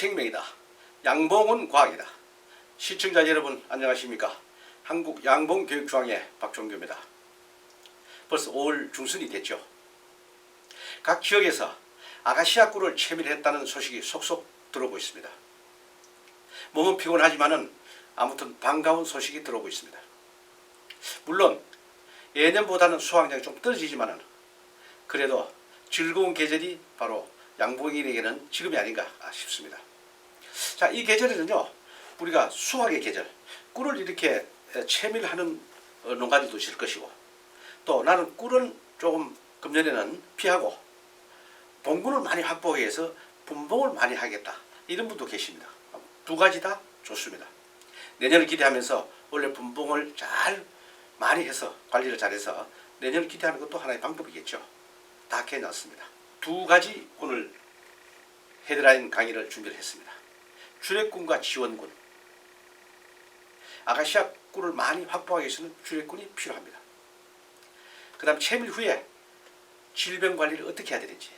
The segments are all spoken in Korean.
생명이다. 양봉은 과학이다. 시청자 여러분 안녕하십니까. 한국양봉교육중앙회 박종교입니다. 벌써 5월 중순이 됐죠. 각 지역에서 아카시아 꿀을 채밀했다는 소식이 속속 들어오고 있습니다. 몸은 피곤하지만은 아무튼 반가운 소식이 들어오고 있습니다. 물론 예년보다는 수확량이 좀 떨어지지만은 그래도 즐거운 계절이 바로 양봉인에게는 지금이 아닌가 싶습니다. 자, 이 계절에는요, 우리가 수확의 계절, 꿀을 이렇게 채밀하는 농가들도 있을 것이고, 또 나는 꿀은 조금 금년에는 피하고 봉군을 많이 확보하기 위해서 분봉을 많이 하겠다, 이런 분도 계십니다. 두 가지 다 좋습니다. 내년을 기대하면서 원래 분봉을 잘 많이 해서 관리를 잘해서 내년을 기대하는 것도 하나의 방법이겠죠. 다 해놨습니다. 두 가지 오늘 헤드라인 강의를 준비를 했습니다. 주례꾼과 지원군. 아카시아 꿀을 많이 확보하기 위해서는 주례꾼이 필요합니다. 그 다음 채밀 후에 질병 관리를 어떻게 해야 되는지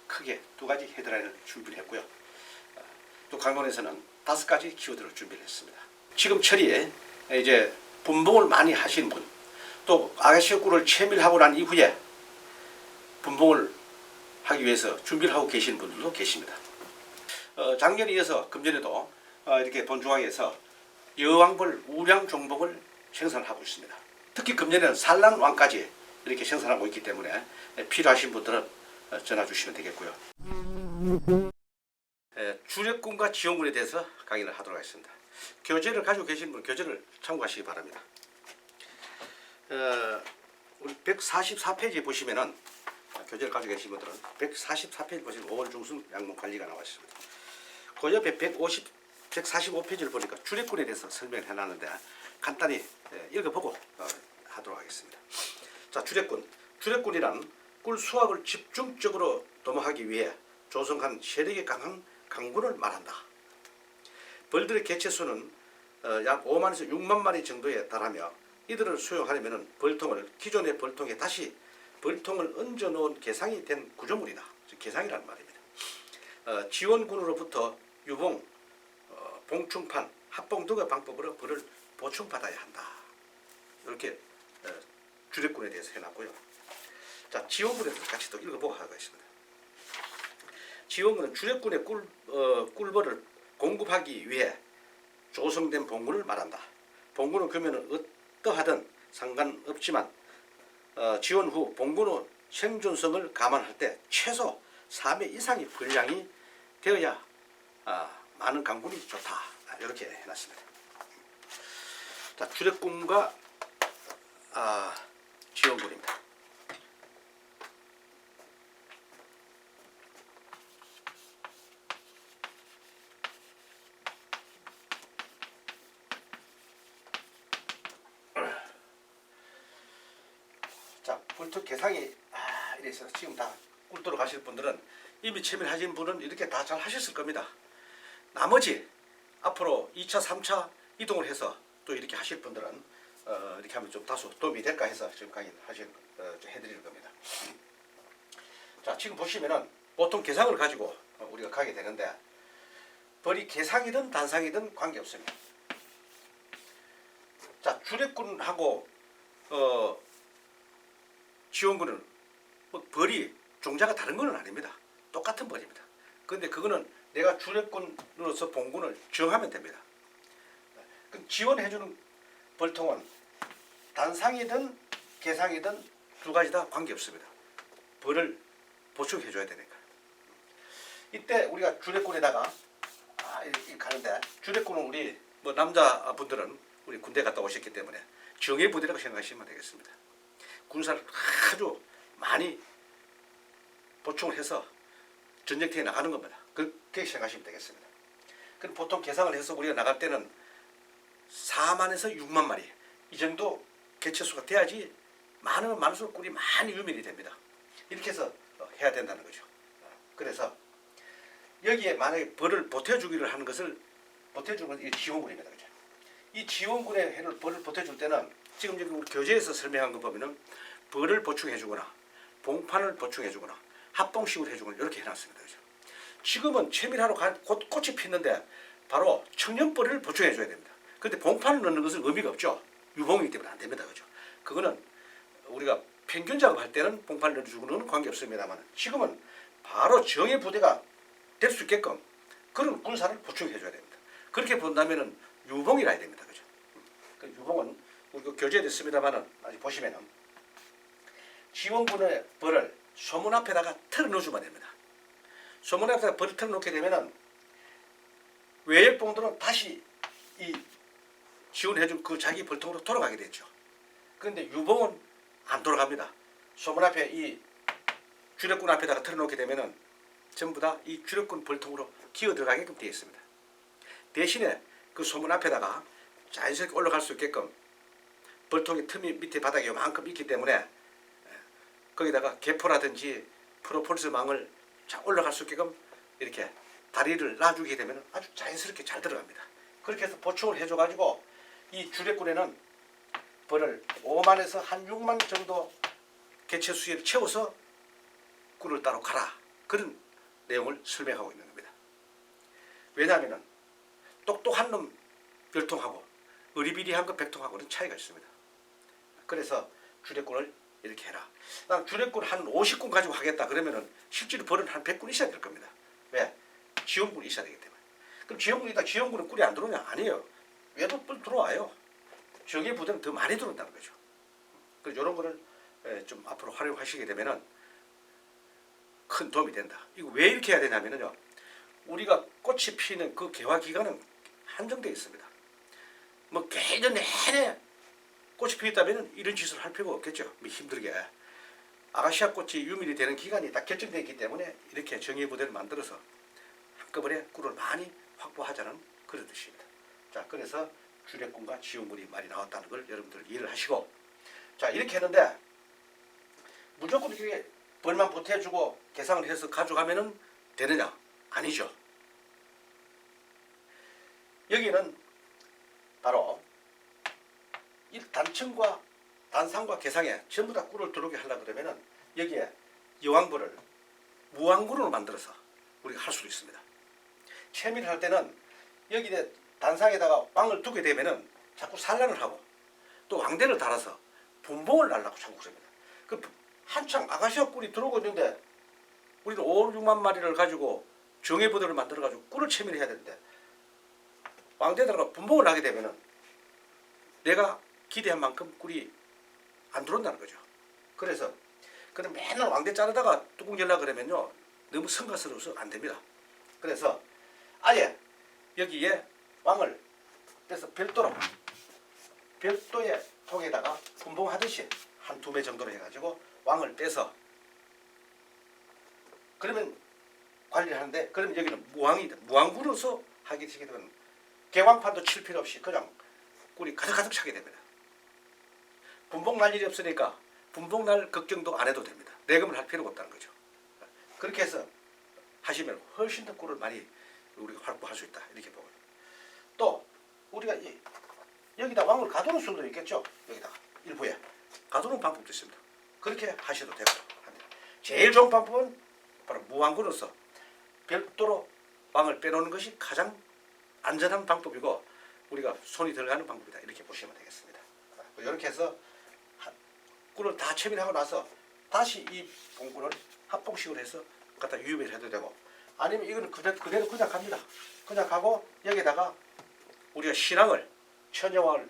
크게 두 가지 헤드라인을 준비를 했고요. 또 강론에서는 5가지 키워드를 준비를 했습니다. 지금 철이에 이제 분봉을 많이 하시는 분, 또 아카시아 꿀을 채밀하고 난 이후에 분봉을 하기 위해서 준비를 하고 계시는 분들도 계십니다. 작년에 이어서 금년에도 이렇게 본중앙에서 여왕벌 우량 종봉을 생산하고 있습니다. 특히 금년에는 산란왕까지 이렇게 생산하고 있기 때문에 필요하신 분들은 전화 주시면 되겠고요. 주례꾼과 지원군에 대해서 강의를 하도록 하겠습니다. 교재를 가지고 계신 분 교재를 참고하시기 바랍니다. 우리 144페이지 보시면은 교재를 가지고 계신 분들은 144페이지 보시면 5월 중순 양봉 관리가 나와 있습니다. 그 옆에 145페이지를 보니까 주례꾼에 대해서 설명을 해놨는데 간단히 읽어보고 하도록 하겠습니다. 자, 주례꾼이란 꿀 수확을 집중적으로 도모하기 위해 조성한 세력이 강한 강군을 말한다. 벌들의 개체수는 약 5만에서 6만 마리 정도에 달하며 이들을 수용하려면 기존의 벌통에 다시 벌통을 얹어 놓은 개상이 된 구조물이다. 즉 개상이라는 말입니다. 지원군으로부터 유봉, 봉충판, 합봉 등의 방법으로 벌을 보충받아야 한다. 이렇게 주례꾼에 대해서 해놨고요. 자, 지원군에 대해서 같이 또 읽어보고 하겠습니다. 지원군은 주례꾼의 꿀벌을 공급하기 위해 조성된 봉군을 말한다. 봉군은 그러면 어떠하든 상관없지만 지원 후 봉군의 생존성을 감안할 때 최소 3회 이상의 분량이 되어야 많은 강군이 좋다. 이렇게 해놨습니다. 자, 주례꾼과 지원군입니다. 자, 벌통 개상이 이래서 지금 다 꿀도로 가실 분들은 이미 채밀하신 분은 이렇게 다 잘 하셨을 겁니다. 나머지 앞으로 2차, 3차 이동을 해서 또 이렇게 하실 분들은 이렇게 하면 좀 다소 도움이 될까 해서 지금 강의를 해드리는 겁니다. 자, 지금 보시면은 보통 개상을 가지고 우리가 가게 되는데 벌이 개상이든 단상이든 관계없습니다. 자, 주례꾼하고 지원군은 벌이 종자가 다른 건 아닙니다. 똑같은 벌입니다. 그런데 그거는 내가 주례꾼으로서 봉군을 정하면 됩니다. 지원해주는 벌통은 단상이든 개상이든 두 가지 다 관계없습니다. 벌을 보충해줘야 되니까. 이때 우리가 주례꾼에다가 이렇게 가는데 주례꾼은 우리 남자분들은 우리 군대 갔다 오셨기 때문에 정예부대라고 생각하시면 되겠습니다. 군사를 아주 많이 보충을 해서 전쟁터에 나가는 겁니다. 그렇게 생각하시면 되겠습니다. 그럼 보통 계산을 해서 우리가 나갈 때는 4만에서 6만 마리 이 정도 개체수가 돼야지 많을수록 꿀이 많이 유멸이 됩니다. 이렇게 해서 해야 된다는 거죠. 그래서 여기에 만약에 벌을 보태주기를 하는 것을 보태주는 건 이 지원군입니다. 그죠? 이 지원군의 벌을 보태줄 때는 지금 여기 우리 교재에서 설명한 거 보면은 벌을 보충해주거나 봉판을 보충해주거나 합봉식으로 해주거나 이렇게 해놨습니다. 그죠? 지금은 채밀하러 곧 꽃이 피는데 바로 청년벌을 보충해 줘야 됩니다. 그런데 봉판을 넣는 것은 의미가 없죠. 유봉이기 때문에 안 됩니다. 그죠? 그거는 우리가 평균 작업할 때는 봉판을 넣어주는 건 관계없습니다만 지금은 바로 정예 부대가 될 수 있게끔 그런 군사를 보충해 줘야 됩니다. 그렇게 본다면은 유봉이라 해야 됩니다. 그죠? 그 유봉은 우리가 교재됐습니다만은 아직 보시면은 지원군의 벌을 소문 앞에다가 틀어 놓으면 됩니다. 소문 앞에다가 벌을 틀어 놓게 되면은 외역봉들은 다시 이 지원해준 그 자기 벌통으로 돌아가게 되죠. 그런데 유봉은 안 돌아갑니다. 소문 앞에 이 주력군 앞에다가 틀어 놓게 되면은 전부 다 이 주력군 벌통으로 기어 들어가게끔 되어 있습니다. 대신에 그 소문 앞에다가 자연스럽게 올라갈 수 있게끔 벌통의 틈이 밑에 바닥에 요만큼 있기 때문에 거기다가 개포라든지 프로폴리스 망을 올라갈 수 있게끔 이렇게 다리를 놔주게 되면 아주 자연스럽게 잘 들어갑니다. 그렇게 해서 보충을 해줘가지고 이 주력군에는 벌을 5만에서 한 6만 정도 개체 수위를 채워서 꿀을 따로 가라. 그런 내용을 설명하고 있는 겁니다. 왜냐하면 똑똑한 놈 별통하고 의리비리한 거 백통하고는 차이가 있습니다. 그래서 주력군을 이렇게 해라. 난 주력군 한 50군 가지고 하겠다 그러면은 실제로 벌은 한 100군 있어야 될 겁니다. 왜? 지원군이 있어야 되기 때문에. 그럼 지원군이다 지원군은 꿀이 안 들어오냐? 아니에요. 외도 꿀 들어와요. 정예 부대는 더 많이 들어온다는 거죠. 그래서 이런 거를 좀 앞으로 활용하시게 되면은 큰 도움이 된다. 이거 왜 이렇게 해야 되냐면요. 우리가 꽃이 피는 그 개화 기간은 한정되어 있습니다. 뭐 개년 내내 꽃이 피었다면 이런 짓을 할 필요가 없겠죠. 힘들게. 아가시아 꽃이 유밀이 되는 기간이 딱 결정되어 있기 때문에 이렇게 정예 부대를 만들어서 한꺼번에 꿀을 많이 확보하자는 그런 뜻입니다. 자, 그래서 주력군과 지원군이 많이 나왔다는 걸 여러분들 이해를 하시고, 자, 이렇게 했는데 무조건 이렇게 벌만 보태주고 계산을 해서 가져가면은 되느냐? 아니죠. 여기는 바로 이 단층과 단상과 개상에 전부 다 꿀을 들어오게 하려고 그러면은 여기에 여왕벌을 무왕군으로 만들어서 우리가 할 수도 있습니다. 채밀을 할 때는 여기 단상에다가 왕을 두게 되면은 자꾸 산란을 하고 또 왕대를 달아서 분봉을 날라고 자꾸 그럽니다. 그 한창 아가시아 꿀이 들어오고 있는데 우리는 5, 6만 마리를 가지고 정예부대를 만들어 가지고 꿀을 채밀해야 되는데 왕대에다가 분봉을 하게 되면은 내가 기대한 만큼 꿀이 안 들어온다는 거죠. 그래서 그럼 맨날 왕대 자르다가 뚜껑 열라 그러면요 너무 성가스러워서 안 됩니다. 그래서 아예 여기에 왕을 그래서 별도의 통에다가 분봉하듯이 한 2배 정도로 해가지고 왕을 빼서 그러면 관리를 하는데 그러면 여기는 무왕이다. 무왕군으로서 하게 되면 개왕판도 칠 필요 없이 그냥 꿀이 가득가득 차게 됩니다. 분봉 날 일이 없으니까 분봉 날 걱정도 안 해도 됩니다. 내금을 할 필요가 없다는 거죠. 그렇게 해서 하시면 훨씬 더 꿀을 많이 우리가 확보할 수 있다. 이렇게 보고 또 우리가 여기다 왕을 가두는 수도 있겠죠. 여기다가 일부에 가두는 방법도 있습니다. 그렇게 하셔도 되고 합니다. 제일 좋은 방법은 바로 무왕군으로서 별도로 왕을 빼놓는 것이 가장 안전한 방법이고 우리가 손이 들어가는 방법이다. 이렇게 보시면 되겠습니다. 이렇게 해서 꿀을 다 채밀하고 나서 다시 이 봉꿀을 합봉식으로 해서 갖다 유입을 해도 되고 아니면 이거는 그대로 그냥 갑니다. 그냥 가고 여기다가 우리가 신앙을 천여왕을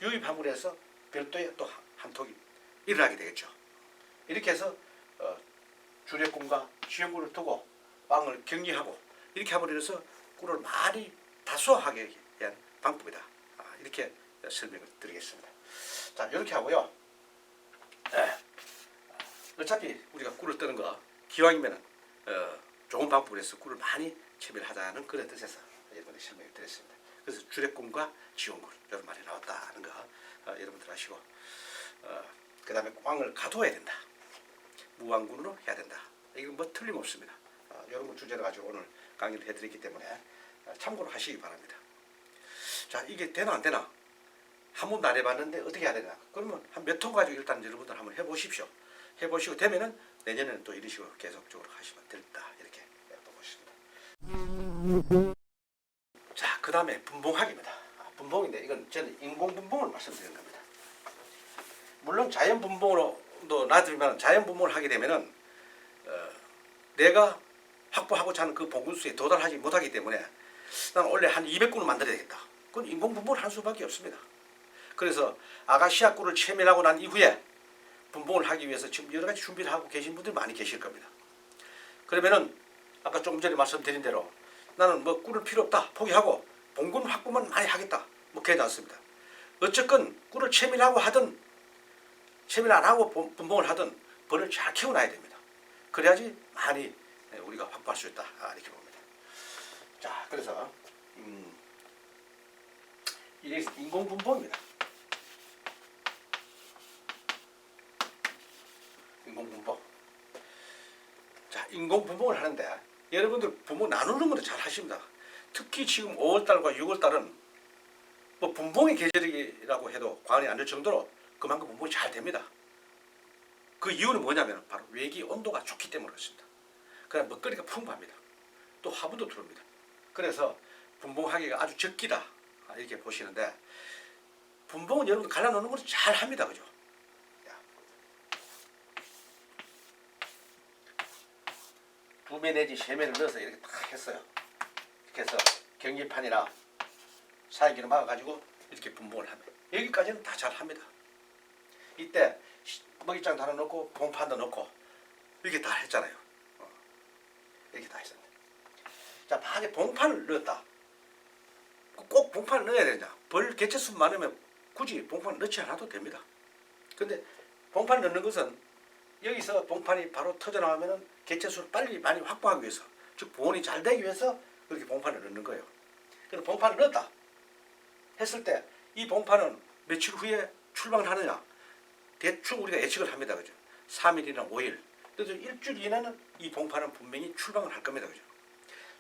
유입함으로 해서 별도의 또 한 톡이 일어나게 되겠죠. 이렇게 해서 주력군과 지원군을 두고 왕을 격리하고 이렇게 함으로 해서 꿀을 많이 다수하게 위한 방법이다. 이렇게 설명을 드리겠습니다. 자, 이렇게 하고요. 어차피 우리가 꿀을 뜨는 거 기왕이면 좋은 방법으로 해서 꿀을 많이 채밀하자는 그런 뜻에서 이번에 설명을 드렸습니다. 그래서 주력군과 지원군 이런 말이 나왔다는 거 여러분들 아시고 그 다음에 왕을 가둬야 된다. 무왕군으로 해야 된다. 이건 뭐 틀림없습니다. 이런 거 주제를 가지고 오늘 강의를 해드렸기 때문에 참고로 하시기 바랍니다. 자, 이게 되나 안 되나? 한 번도 안 해봤는데 어떻게 해야 되나? 그러면 한 몇 통 가지고 일단 여러분들 한번 해보십시오. 해보시고 되면은 내년에는 또 이런 식으로 계속적으로 하시면 된다. 이렇게 보고 있습니다. 자, 그 다음에 분봉학입니다. 분봉인데 이건 저는 인공분봉을 말씀드리는 겁니다. 물론 자연분봉으로도 놔두면 자연분봉을 하게 되면은 내가 확보하고자 하는 그 봉군수에 도달하지 못하기 때문에 나는 원래 한 200군을 만들어야 되겠다. 그건 인공분봉을 할 수밖에 없습니다. 그래서 아가시아 꿀을 체멸하고 난 이후에 분봉을 하기 위해서 지금 여러 가지 준비를 하고 계신 분들이 많이 계실 겁니다. 그러면은 아까 조금 전에 말씀드린 대로 나는 뭐 꿀을 필요 없다 포기하고 봉군 확보만 많이 하겠다 뭐 괜찮습니다. 어쨌건 꿀을 체밀하고 하든 체밀 안 하고 분봉을 하든 벌을 잘 키워놔야 됩니다. 그래야지 많이 우리가 확보할 수 있다 이렇게 봅니다. 자, 그래서 이게 인공분봉입니다. 인공분봉. 자, 인공분봉을 하는데 여러분들 분봉 나누는 것도 잘 하십니다. 특히 지금 5월달과 6월달은 뭐 분봉의 계절이라고 해도 과언이 아닐 정도로 그만큼 분봉이 잘 됩니다. 그 이유는 뭐냐면 바로 외기 온도가 좋기 때문에 그렇습니다. 그다음 먹거리가 풍부합니다. 또 화분도 들어옵니다. 그래서 분봉하기가 아주 적기다 이렇게 보시는데 분봉은 여러분들 갈라놓는 걸 잘 합니다. 그죠? 2매 내지 3매를 넣어서 이렇게 딱 했어요. 이렇게 해서 경기판이나 사이기를 막아가지고 이렇게 분봉을 합니다. 여기까지는 다 잘 합니다. 이때 먹이장도 하나 넣고 봉판도 넣고 이렇게 다 했잖아요. 이렇게 다 했습니다. 자, 만약에 봉판을 넣었다. 꼭 봉판을 넣어야 되냐? 벌 개체수 많으면 굳이 봉판 넣지 않아도 됩니다. 근데 봉판 넣는 것은 여기서 봉판이 바로 터져나오면 개체수를 빨리 많이 확보하기 위해서, 즉 보온이 잘 되기 위해서 그렇게 봉판을 넣는 거예요. 그래서 봉판을 넣었다 했을 때 이 봉판은 며칠 후에 출방을 하느냐? 대충 우리가 예측을 합니다. 그죠? 3일이나 5일. 그래서 일주일 이내는 이 봉판은 분명히 출방을 할 겁니다. 그죠?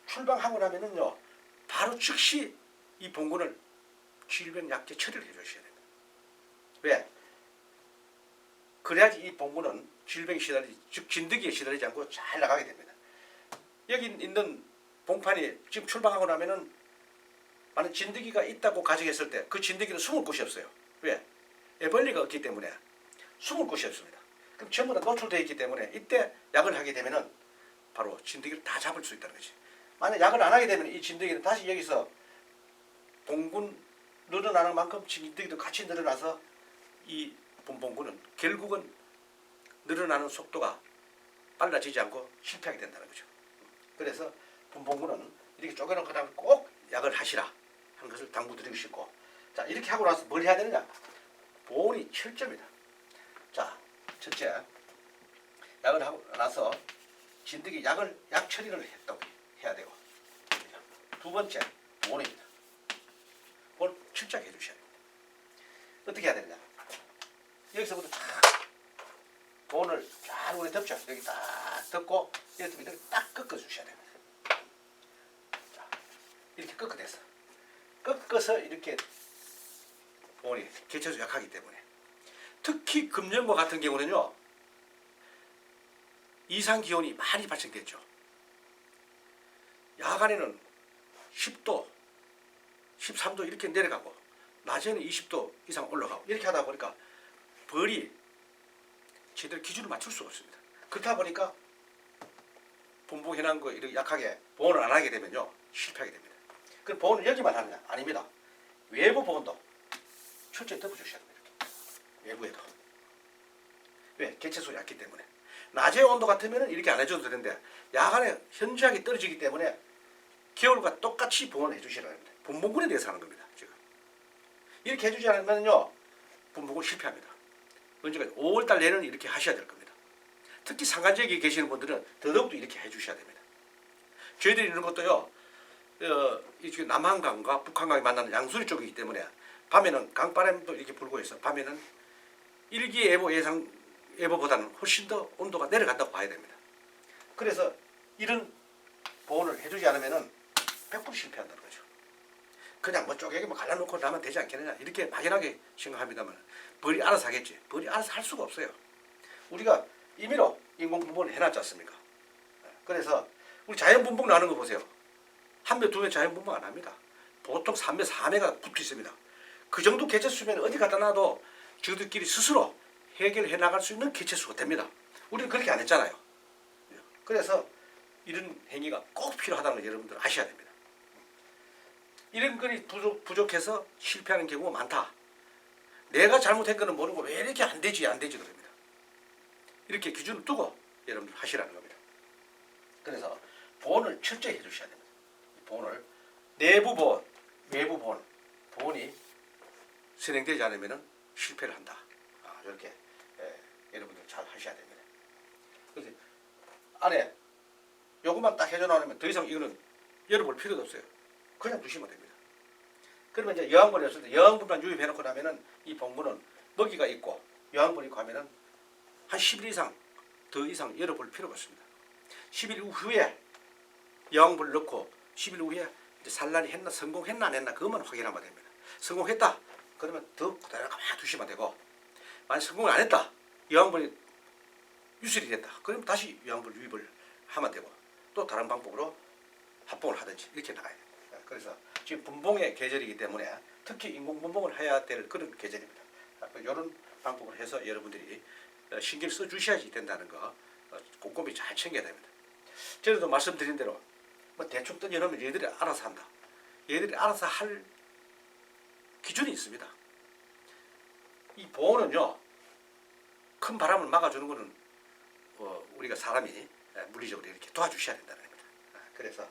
출방하고 나면은요, 바로 즉시 이 봉군을 질병 약제 처리를 해주셔야 됩니다. 왜? 그래야지 이 봉군은 질병에 시달리지, 즉 진드기에 시달리지 않고 잘 나가게 됩니다. 여기 있는 봉판이 지금 출방하고 나면은 만약 진드기가 있다고 가정했을 때 그 진드기는 숨을 곳이 없어요. 왜? 애벌리가 없기 때문에 숨을 곳이 없습니다. 그럼 전부 다 노출되어 있기 때문에 이때 약을 하게 되면은 바로 진드기를 다 잡을 수 있다는 거지. 만약 약을 안 하게 되면 이 진드기는 다시 여기서 봉군 늘어나는 만큼 진드기도 같이 늘어나서 이 분봉군은 결국은 늘어나는 속도가 빨라지지 않고 실패하게 된다는 거죠. 그래서 분봉군은 이렇게 쪼개놓고 다음에 꼭 약을 하시라 하는 것을 당부드리고 싶고, 자, 이렇게 하고 나서 뭘 해야 되느냐? 보온이 철저입니다. 자, 첫째, 약을 하고 나서 진드기 약 처리를 했다고 해야 되고, 두 번째, 보온입니다. 보온 철저하게 해주셔야 됩니다. 어떻게 해야 되느냐? 여기서부터 쫙 보온을 쫙 우리 덮죠. 여기 딱 덮고 이렇게 딱 꺾어주셔야 됩니다. 자, 이렇게 꺾어냈어. 꺾어서 이렇게 보온이 개체수 약하기 때문에, 특히 금년과 같은 경우는요, 이상 기온이 많이 발생됐죠. 야간에는 10도, 13도 이렇게 내려가고 낮에는 20도 이상 올라가고 이렇게 하다 보니까 벌이 제대로 기준을 맞출 수가 없습니다. 그렇다 보니까 분봉 해놓은 거 이렇게 약하게 보온을 안 하게 되면요, 실패하게 됩니다. 그럼 보온을 여기만 하느냐? 아닙니다. 외부 보온도 철저히 덮어주셔야 됩니다. 외부에도. 왜? 개체수가 얕기 때문에. 낮의 온도 같으면 이렇게 안 해줘도 되는데 야간에 현저하게 떨어지기 때문에 겨울과 똑같이 보온을 해주셔야 됩니다. 분봉군에 대해서 하는 겁니다. 지금. 이렇게 해주지 않으면요, 분봉군 실패합니다. 언제까지? 5월달 내는 이렇게 하셔야 될 겁니다. 특히 산간지역에 계시는 분들은 더더욱도 이렇게 해주셔야 됩니다. 저희들이 이런 것도요, 이쪽에 남한강과 북한강이 만나는 양수리 쪽이기 때문에 밤에는 강바람도 이렇게 불고 있어. 밤에는 일기예보 예보보다는 훨씬 더 온도가 내려간다고 봐야 됩니다. 그래서 이런 보온을 해주지 않으면은 100% 실패한다는 거죠. 그냥 뭐 쪼개기 뭐 갈라놓고 나면 되지 않겠느냐 이렇게 막연하게 생각합니다만 벌이 알아서 하겠지. 벌이 알아서 할 수가 없어요. 우리가 임의로 인공분봉을 해놨지 않습니까? 그래서 우리 자연분봉 나는 거 보세요. 한 매, 두 매 자연분방 안 합니다. 보통 3매, 4매가 붙어 있습니다. 그 정도 개체수면 어디 갖다 놔도 저들끼리 스스로 해결해 나갈 수 있는 개체수가 됩니다. 우리는 그렇게 안 했잖아요. 그래서 이런 행위가 꼭 필요하다는 걸 여러분들 아셔야 됩니다. 이런 것이 부족해서 실패하는 경우가 많다. 내가 잘못한 거는 모르고 왜 이렇게 안 되지 그럽니다. 이렇게 기준을 두고 여러분들 하시라는 겁니다. 그래서 보온을 철저히 해주셔야 됩니다. 보온을 내부 보온, 외부 보온, 보온이 진행되지 않으면 실패를 한다. 이렇게 여러분들 잘 하셔야 됩니다. 그래서 안에 요것만 딱 해줘 놓으면 더 이상 이거는 열어볼 필요도 없어요. 그냥 두시면 됩니다. 그러면 이제 여왕벌이 없을 때 여왕벌만 유입해놓고 나면은 이 봉구는 먹이가 있고 여왕벌이 있고 하면은 한 10일 이상 더 이상 열어볼 필요가 없습니다. 10일 후에 여왕벌을 넣고 10일 후에 이제 산란이 했나 성공했나 안 했나 그것만 확인하면 됩니다. 성공했다 그러면 더 그대로 가만히 두시면 되고 만약 성공을 안 했다 여왕벌이 유출이 됐다 그러면 다시 여왕벌 유입을 하면 되고 또 다른 방법으로 합봉을 하든지 이렇게 나가야 됩니다. 그래서 지금 분봉의 계절이기 때문에 특히 인공분봉을 해야 될 그런 계절입니다. 이런 방법을 해서 여러분들이 신경 써 주셔야지 된다는 거 꼼꼼히 잘 챙겨야 됩니다. 전에도 말씀드린 대로 뭐 대충 던져놓으면 얘들이 알아서 한다. 얘들이 알아서 할 기준이 있습니다. 이 보온은요 큰 바람을 막아주는 것은 우리가 사람이 물리적으로 이렇게 도와주셔야 된다는 겁니다. 그래서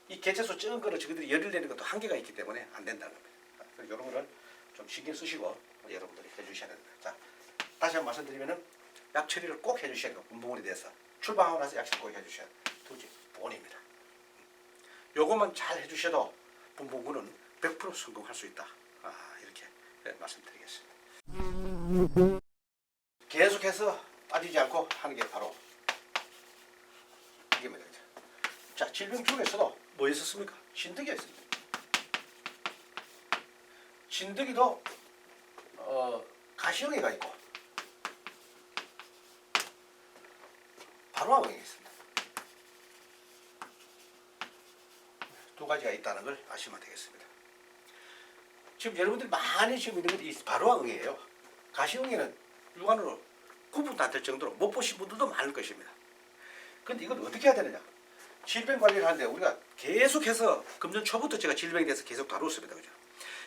이 개체수 적은 거를 저희들이 열을 내는 것도 한계가 있기 때문에 안 된다는 겁니다. 그래서 이런 거를 좀 신경 쓰시고 여러분들이 해주셔야 됩니다. 자, 다시 한번 말씀드리면은 약 처리를 꼭 해주셔야 돼요. 분봉원에 대해서 출방하고 나서 약 처리 꼭 해주셔야 돼요. 두지 보온입니다. 요것만 잘 해주셔도 분봉군은 100% 성공할 수 있다. 이렇게 말씀드리겠습니다. 계속해서 빠지지 않고 하는 게 바로 이게입니다. 자, 질병 중에서도 뭐 있었습니까? 진드기가 있습니다. 진드기도 가시형이가 있고 바로아응이 있습니다. 두 가지가 있다는 걸 아시면 되겠습니다. 지금 여러분들이 많이 지금 있는 게 바로아응이에요. 가시응에는 육안으로 구분도 안 될 정도로 못 보신 분들도 많을 것입니다. 그런데 이걸 어떻게 해야 되느냐? 질병 관리를 하는데 우리가 계속해서 금년 초부터 제가 질병에 대해서 계속 다뤘습니다. 그죠?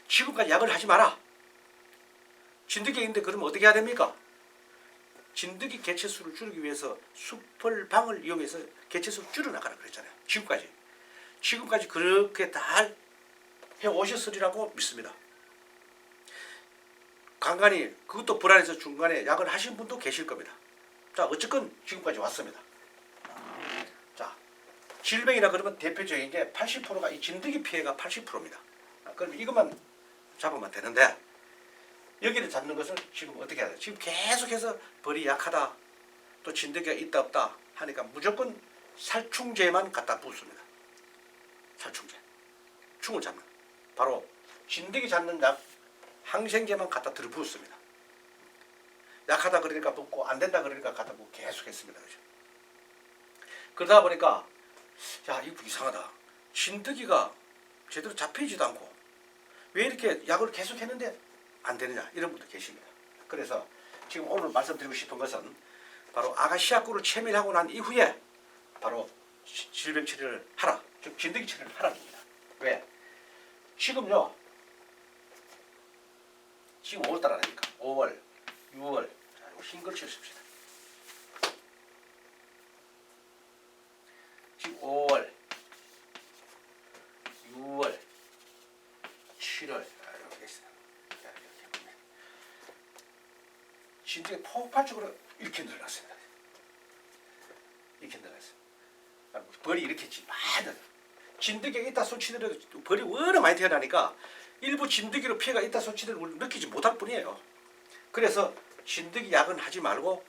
지금까지 약을 하지 마라. 진드기가 있는데 그러면 어떻게 해야 됩니까? 진드기 개체수를 줄이기 위해서 수펄방을 이용해서 개체수를 줄여나가라 그랬잖아요. 지금까지 그렇게 다 해오셨으리라고 믿습니다. 간간히 그것도 불안해서 중간에 약을 하신 분도 계실 겁니다. 자, 어쨌건 지금까지 왔습니다. 자, 질병이라 그러면 대표적인 게 80%가 이 진드기 피해가 80%입니다. 그럼 이것만 잡으면 되는데 여기를 잡는 것은 지금 어떻게 해야 돼요? 지금 계속해서 벌이 약하다 또 진드기가 있다 없다 하니까 무조건 살충제만 갖다 붓습니다. 살충제. 충을 잡는. 바로 진드기 잡는 약 항생제만 갖다 들어부었습니다. 약하다 그러니까 붓고 안 된다 그러니까 갖다 붓고 계속 했습니다. 그죠? 그러다 보니까 야 이거 이상하다. 진드기가 제대로 잡히지도 않고 왜 이렇게 약을 계속 했는데 안 되느냐 이런 분도 계십니다. 그래서 지금 오늘 말씀드리고 싶은 것은 바로 아가시아꿀을 채밀하고 난 이후에 바로 질병 처리를 하라. 즉 진드기 처리를 하라는 겁니다. 왜? 지금요. 지금 5월달 아닙니까? 5월, 6월. 자, 이거 흰 글씨를 씁시다. 지금 5월, 6월, 7월. 이렇게 있습니다. 진드기가 폭발적으로 이렇게 늘어났습니다. 이렇게 늘어났습니다. 벌이 이렇게 많은 진드기가 있다 소치더라도 벌이 워낙 많이 태어나니까 일부 진드기로 피해가 있다 소치를 느끼지 못할 뿐이에요. 그래서 진드기 약은 하지 말고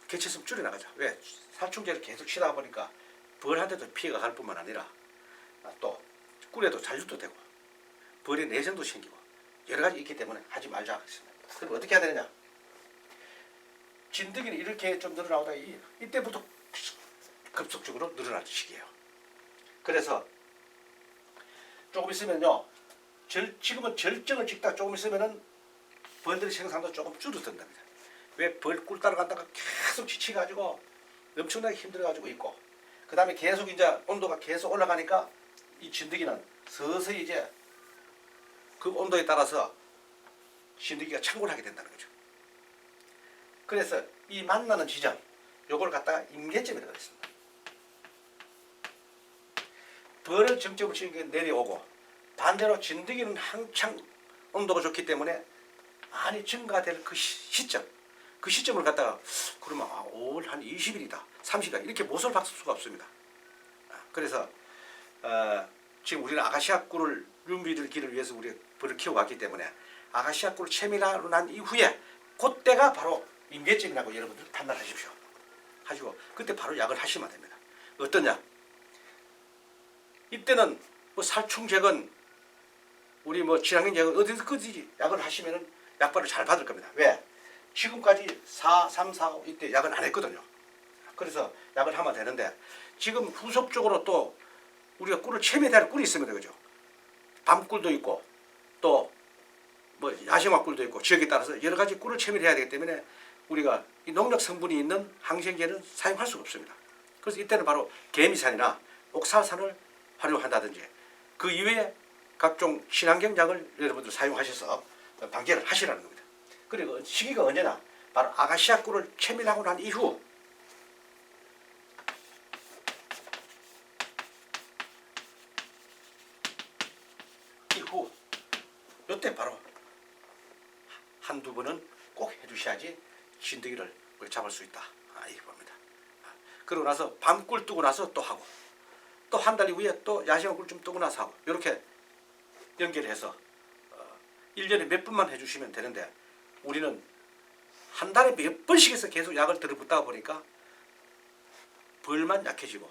개체수 줄여나가자. 왜? 살충제를 계속 치다 보니까 벌한테도 피해가 갈 뿐만 아니라 또 꿀에도 잔류도 되고 벌의 내성도 생기고 여러 가지 있기 때문에 하지 말자 하겠습니다. 그럼 어떻게 해야 되느냐? 진드기는 이렇게 좀 늘어나오다 이때부터 급속적으로 늘어날 시기예요. 그래서 조금 있으면요, 지금은 절정을 찍다 조금 있으면은 벌들의 생산도 조금 줄어든답니다. 왜? 벌 꿀 따라간다가 계속 지쳐가지고 엄청나게 힘들어가지고 있고, 그 다음에 계속 이제 온도가 계속 올라가니까 이 진드기는 서서히 이제 그 온도에 따라서 진드기가 창궐 하게 된다는 거죠. 그래서 이 만나는 지점, 요걸 갖다가 임계점이라고 했습니다. 벌을 정점을 치는 게 내려오고, 반대로 진드기는 한창 온도가 좋기 때문에 많이 증가될 그 시점, 그 시점을 갖다가 그러면 5월 한 20일이다, 30일이다 이렇게 못을 박을 수가 없습니다. 그래서 지금 우리는 아카시아 꿀을 윤비들기를 위해서 우리 벌을 키워왔기 때문에 아카시아 꿀을 채밀하고 난 이후에 그때가 바로 임계점이라고 여러분들 판단하십시오. 하시고 그때 바로 약을 하시면 됩니다. 어떤 약? 이때는 뭐 살충제건 우리 뭐 질환균 제거 어디서든지 약을 하시면은 약발을 잘 받을 겁니다. 왜? 지금까지 3, 4, 5 이때 약을 안 했거든요. 그래서 약을 하면 되는데 지금 후속적으로 또 우리가 꿀을 채매대할 꿀이 있습니다. 그죠? 밤꿀도 있고 또 뭐 야생화 꿀도 있고 지역에 따라서 여러 가지 꿀을 채매해야 되기 때문에 우리가 이 농력 성분이 있는 항생제는 사용할 수가 없습니다. 그래서 이때는 바로 개미산이나 옥사산을 활용한다든지 그 이외에 각종 친환경약을 여러분들 사용하셔서 방제를 하시라는 겁니다. 그리고 시기가 언제나 바로 아카시아 꿀을 채밀하고 난 이후 이때 바로 한두 번은 꼭 해주셔야지 진드기를 잡을 수 있다. 이렇게 봅니다. 그러고 나서 밤꿀 뜨고 나서 또 하고 또 한 달 이후에 또 야생화 꿀 좀 뜨고 나서 하고 이렇게 연결해서 1년에 몇 번만 해주시면 되는데 우리는 한 달에 몇 번씩 해서 계속 약을 들어붙다 보니까 벌만 약해지고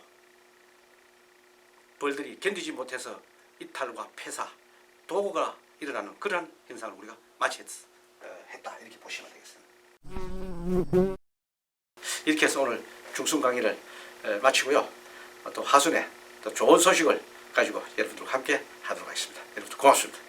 벌들이 견디지 못해서 이탈과 폐사, 도구가 일어나는 그런 현상을 우리가 마치 했다 이렇게 보시면 되겠습니다. 이렇게 해서 오늘 중순 강의를 마치고요. 또 하순에 또 좋은 소식을 가지고 여러분들과 함께 하도록 하겠습니다. 여러분들 고맙습니다.